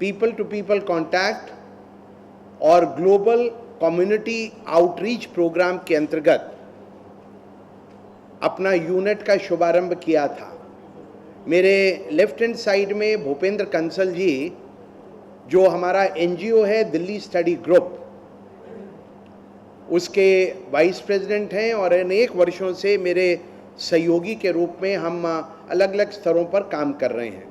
People to people contact और global community outreach programme के अंतर्गत अपना यूनिट का शुभारंभ किया था। मेरे लेफ्ट हैंड साइड में भूपेंद्र कंसल जी, जो हमारा एनजीओ है दिल्ली स्टडी ग्रुप, उसके वाइस प्रेसिडेंट हैं और अनेक वर्षों से मेरे सहयोगी के रूप में हम अलग अलग स्तरों पर काम कर रहे हैं।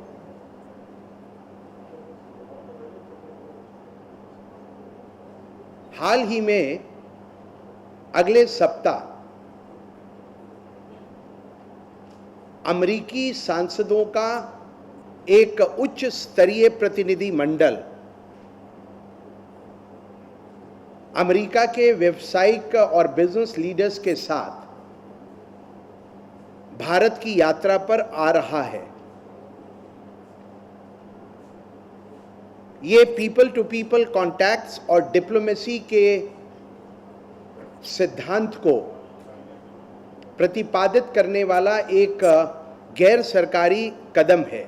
हाल ही में अगले सप्ताह अमेरिकी सांसदों का एक उच्च स्तरीय प्रतिनिधि मंडल अमेरिका के व्यावसायिक और बिजनेस लीडर्स के साथ भारत की यात्रा पर आ रहा है। ये पीपल टू पीपल कॉन्टैक्ट्स और डिप्लोमेसी के सिद्धांत को प्रतिपादित करने वाला एक गैर सरकारी कदम है।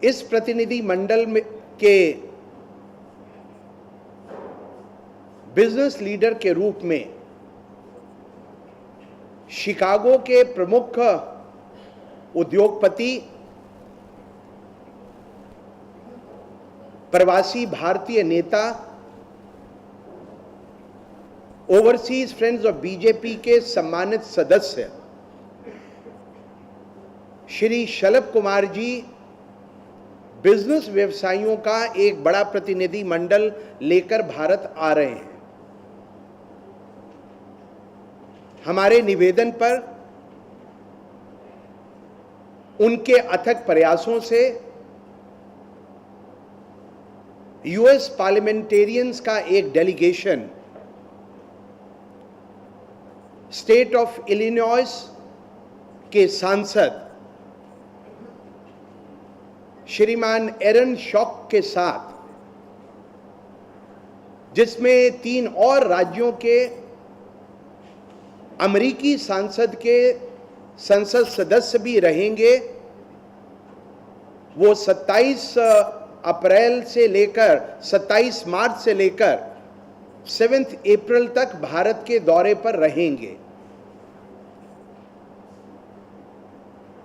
इस प्रतिनिधि मंडल में के बिजनेस लीडर के रूप में शिकागो के प्रमुख उद्योगपति, प्रवासी भारतीय नेता, ओवरसीज फ्रेंड्स ऑफ बीजेपी के सम्मानित सदस्य श्री शलभ कुमार जी बिजनेस व्यवसायियों का एक बड़ा प्रतिनिधि मंडल लेकर भारत आ रहे हैं। हमारे निवेदन पर उनके अथक प्रयासों से यूएस पार्लियामेंटेरियंस का एक डेलीगेशन स्टेट ऑफ इलिनॉइस के सांसद श्रीमान एरन शॉक के साथ, जिसमें 3 और राज्यों के अमेरिकी सांसद के संसद सदस्य भी रहेंगे, वो 27 अप्रैल से लेकर 27 मार्च से लेकर 7 अप्रैल तक भारत के दौरे पर रहेंगे।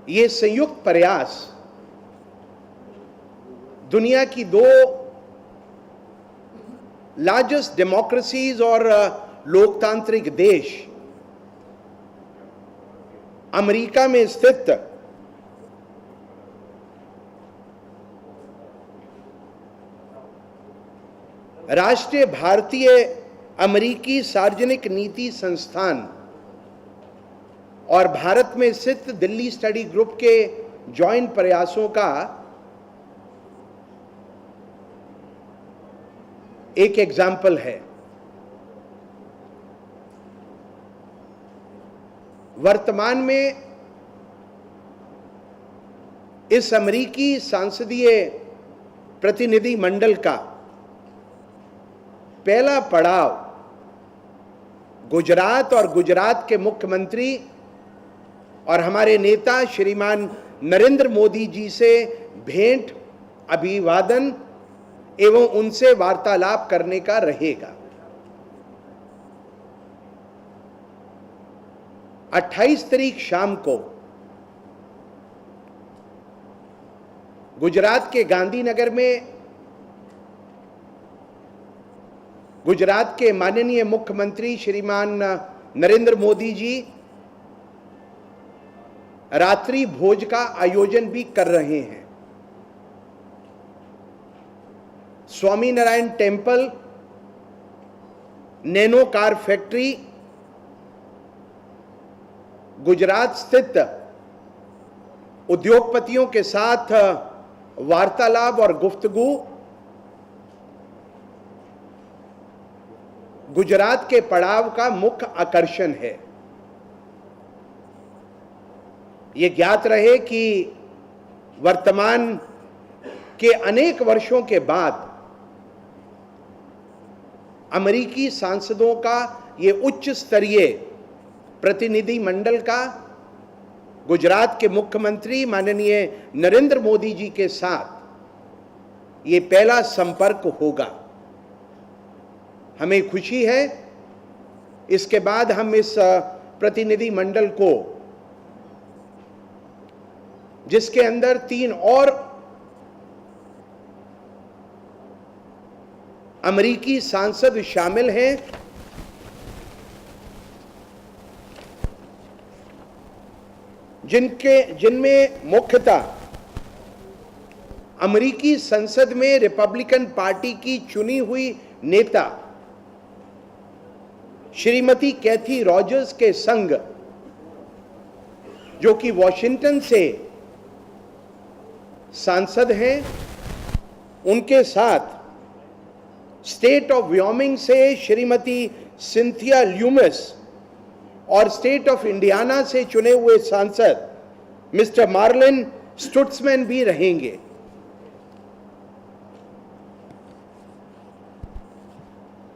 ये संयुक्त प्रयास दुनिया की 2 लार्जेस्ट डेमोक्रेसीज और लोकतांत्रिक देश अमेरिका में स्थित राष्ट्रीय भारतीय अमेरिकी सार्वजनिक नीति संस्थान और भारत में स्थित दिल्ली स्टडी ग्रुप के जॉइंट प्रयासों का एक एग्जाम्पल है। वर्तमान में इस अमेरिकी सांसदीय प्रतिनिधि मंडल का पहला पड़ाव गुजरात और गुजरात के मुख्यमंत्री और हमारे नेता श्रीमान नरेंद्र मोदी जी से भेंट, अभिवादन एवं उनसे वार्तालाप करने का रहेगा। 28 तारीख शाम को गुजरात के गांधीनगर में गुजरात के माननीय मुख्यमंत्री श्रीमान नरेंद्र मोदी जी रात्रि भोज का आयोजन भी कर रहे हैं। Swaminarayan temple, nano car factory, Gujarat स्थित उद्योगपतियों के साथ वार्तालाप और गुफ्तगू गुजरात के पड़ाव का मुख्य आकर्षण है। ये ज्ञात रहे कि वर्तमान के अनेक वर्षों के बाद अमेरिकी सांसदों का ये उच्च स्तरीय प्रतिनिधि मंडल का गुजरात के मुख्यमंत्री माननीय नरेंद्र मोदी जी के साथ ये पहला संपर्क होगा। हमें खुशी है। इसके बाद हम इस प्रतिनिधि मंडल को, जिसके अंदर 3 और अमेरिकी सांसद शामिल हैं, जिनमें मुख्यतः अमेरिकी संसद में रिपब्लिकन पार्टी की चुनी हुई नेता श्रीमती कैथी रॉजर्स के संग, जो कि वॉशिंगटन से सांसद हैं, उनके साथ स्टेट ऑफ व्योमिंग से श्रीमती सिंथिया ल्यूमिस और स्टेट ऑफ इंडियाना से चुने हुए सांसद मिस्टर मार्लिन स्टुट्समैन भी रहेंगे।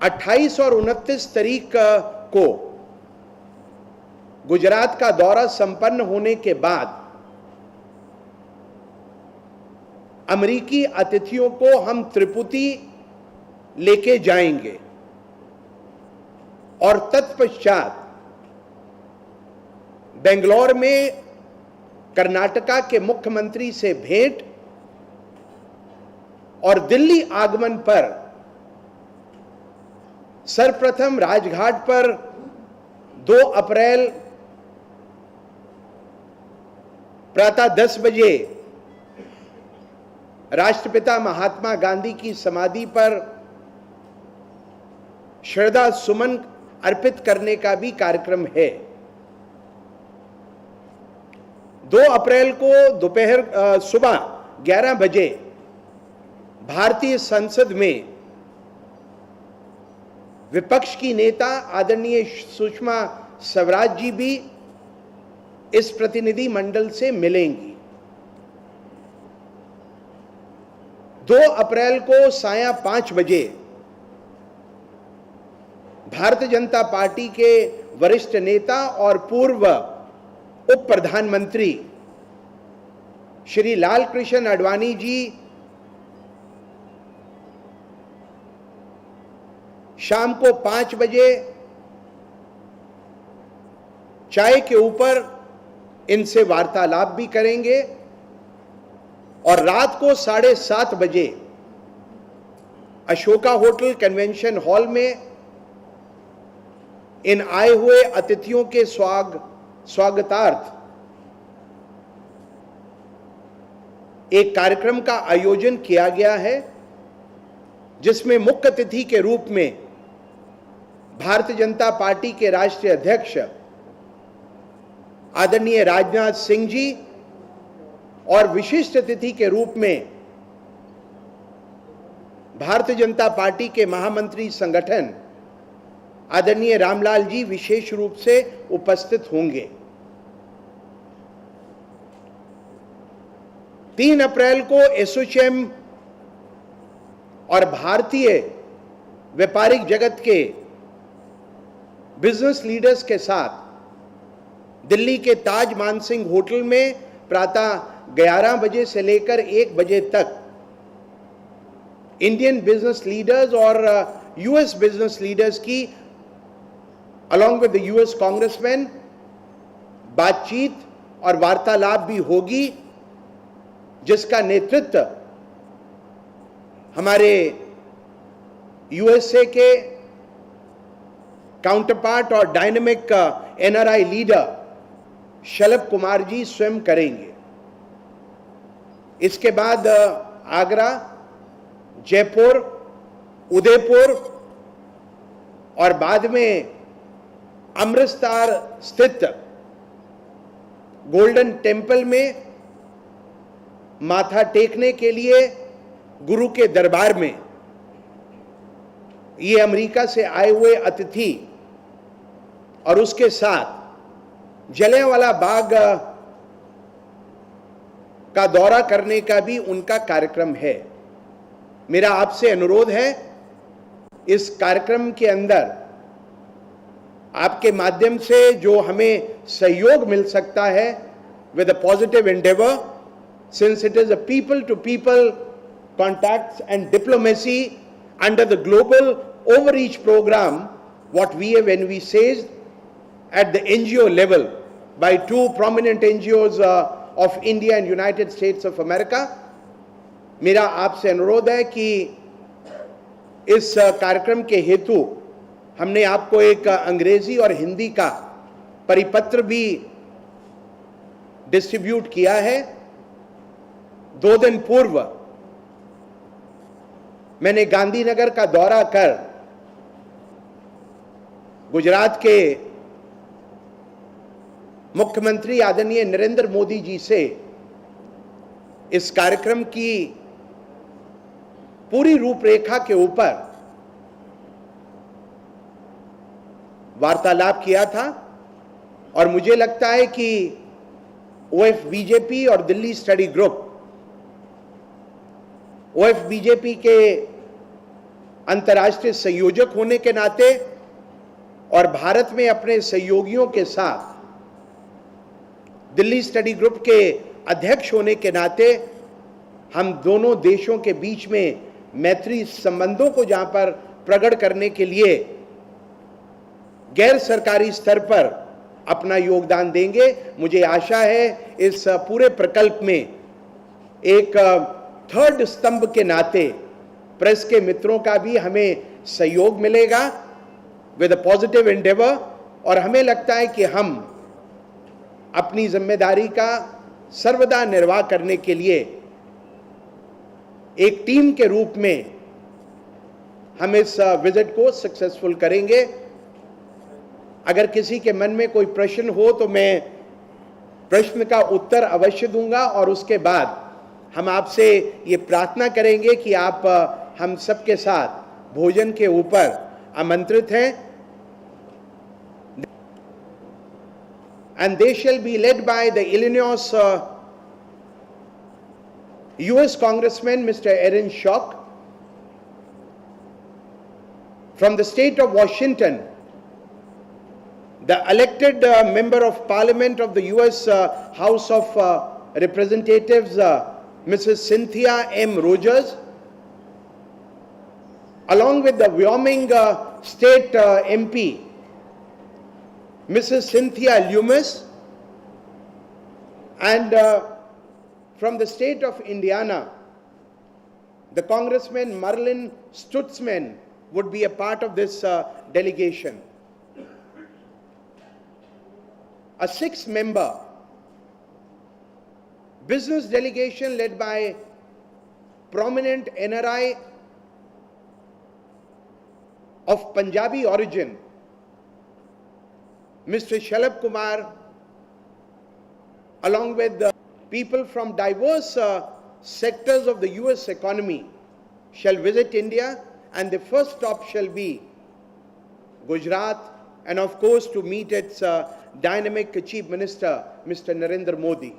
अट्ठाईस और 29 तारीख को गुजरात का दौरा संपन्न होने के बाद अमेरिकी अतिथियों को हम त्रिपुटी लेके जाएंगे और तत्पश्चात बेंगलोर में कर्नाटका के मुख्यमंत्री से भेंट और दिल्ली आगमन पर सर्वप्रथम राजघाट पर 2 अप्रैल प्रातः 10 बजे राष्ट्रपिता महात्मा गांधी की समाधि पर श्रद्धा सुमन अर्पित करने का भी कार्यक्रम है। 2 अप्रैल को सुबह 11 बजे भारतीय संसद में विपक्ष की नेता आदरणीय सुषमा स्वराज जी भी इस प्रतिनिधि मंडल से मिलेंगी। 2 अप्रैल को साया 5 बजे भारतीय जनता पार्टी के वरिष्ठ नेता और पूर्व उप प्रधानमंत्री श्री लाल कृष्ण आडवाणी जी शाम को 5 बजे चाय के ऊपर इनसे वार्तालाप भी करेंगे और रात को 7:30 बजे अशोका होटल कन्वेंशन हॉल में इन आए हुए अतिथियों के स्वागतार्थ एक कार्यक्रम का आयोजन किया गया है, जिसमें मुख्य अतिथि के रूप में भारतीय जनता पार्टी के राष्ट्रीय अध्यक्ष आदरणीय राजनाथ सिंह जी और विशिष्ट अतिथि के रूप में भारतीय जनता पार्टी के महामंत्री संगठन आदरणीय रामलाल जी विशेष रूप से उपस्थित होंगे। 3 अप्रैल को एसोचैम और भारतीय व्यापारिक जगत के बिजनेस लीडर्स के साथ दिल्ली के ताज मानसिंह होटल में प्रातः 11 बजे से लेकर 1 बजे तक इंडियन बिजनेस लीडर्स और यूएस बिजनेस लीडर्स की along with the US congressman बातचीत और वार्तालाप भी होगी, जिसका नेतृत्व हमारे यूएसए के काउंटरपार्ट और dynamic NRI leader Shalabh Kumar ji स्वयं करेंगे। इसके बाद आगरा, जयपुर, उदयपुर और बाद में अमृतसर स्थित गोल्डन टेम्पल में माथा टेकने के लिए गुरु के दरबार में ये अमेरिका से आए हुए अतिथि और उसके साथ जलियांवाला बाग का दौरा करने का भी उनका कार्यक्रम है। मेरा आपसे अनुरोध है, इस कार्यक्रम के अंदर आपके माध्यम से जो हमें सहयोग मिल सकता है with a positive endeavor, since it is a people-to-people contacts and diplomacy under the global overreach program, what we have envisaged at the NGO level by two prominent NGOs of India and United States of America. मेरा आपसे अनुरोध है कि इस कार्यक्रम के हेतु हमने आपको एक अंग्रेजी और हिंदी का परिपत्र भी डिस्ट्रीब्यूट किया है। 2 दिन पूर्व मैंने गांधीनगर का दौरा कर गुजरात के मुख्यमंत्री आदरणीय नरेंद्र मोदी जी से इस कार्यक्रम की पूरी रूपरेखा के ऊपर वार्तालाप किया था और मुझे लगता है कि ओएफ बीजेपी और Delhi study group, of BJP के अंतर्राष्ट्रीय संयोजक होने के नाते और भारत में अपने सहयोगियों के साथ दिल्ली स्टडी ग्रुप के अध्यक्ष होने के नाते हम दोनों देशों के बीच में मैत्री संबंधों को जहां पर प्रकट करने के लिए गैर सरकारी स्तर पर अपना योगदान देंगे। मुझे आशा है इस पूरे प्रकल्प में एक थर्ड स्तंभ के नाते प्रेस के मित्रों का भी हमें सहयोग मिलेगा विद अ पॉजिटिव एंडेवर, और हमें लगता है कि हम अपनी जिम्मेदारी का सर्वदा निर्वाह करने के लिए एक टीम के रूप में हम इस विजिट को सक्सेसफुल करेंगे। अगर किसी के मन में कोई प्रश्न हो तो मैं प्रश्न का उत्तर अवश्य दूंगा और उसके बाद हम आपसे ये प्रार्थना करेंगे कि आप हम सबके साथ भोजन के ऊपर आमंत्रित हैं। And they shall be led by the Illinois US Congressman Mr. Aaron Schock. From the state of Washington, the elected member of Parliament of the US House of Representatives, Mrs. Cynthia M. Rogers, along with the Wyoming State MP, Mrs. Cynthia Loomis, and from the state of Indiana, the Congressman Marlin Stutzman would be a part of this delegation. A 6-member business delegation led by prominent NRI of Punjabi origin, Mr. Shalabh Kumar, along with the people from diverse sectors of the US economy, shall visit India, and the first stop shall be Gujarat, and of course to meet its dynamic Chief Minister, Mr. Narendra Modi.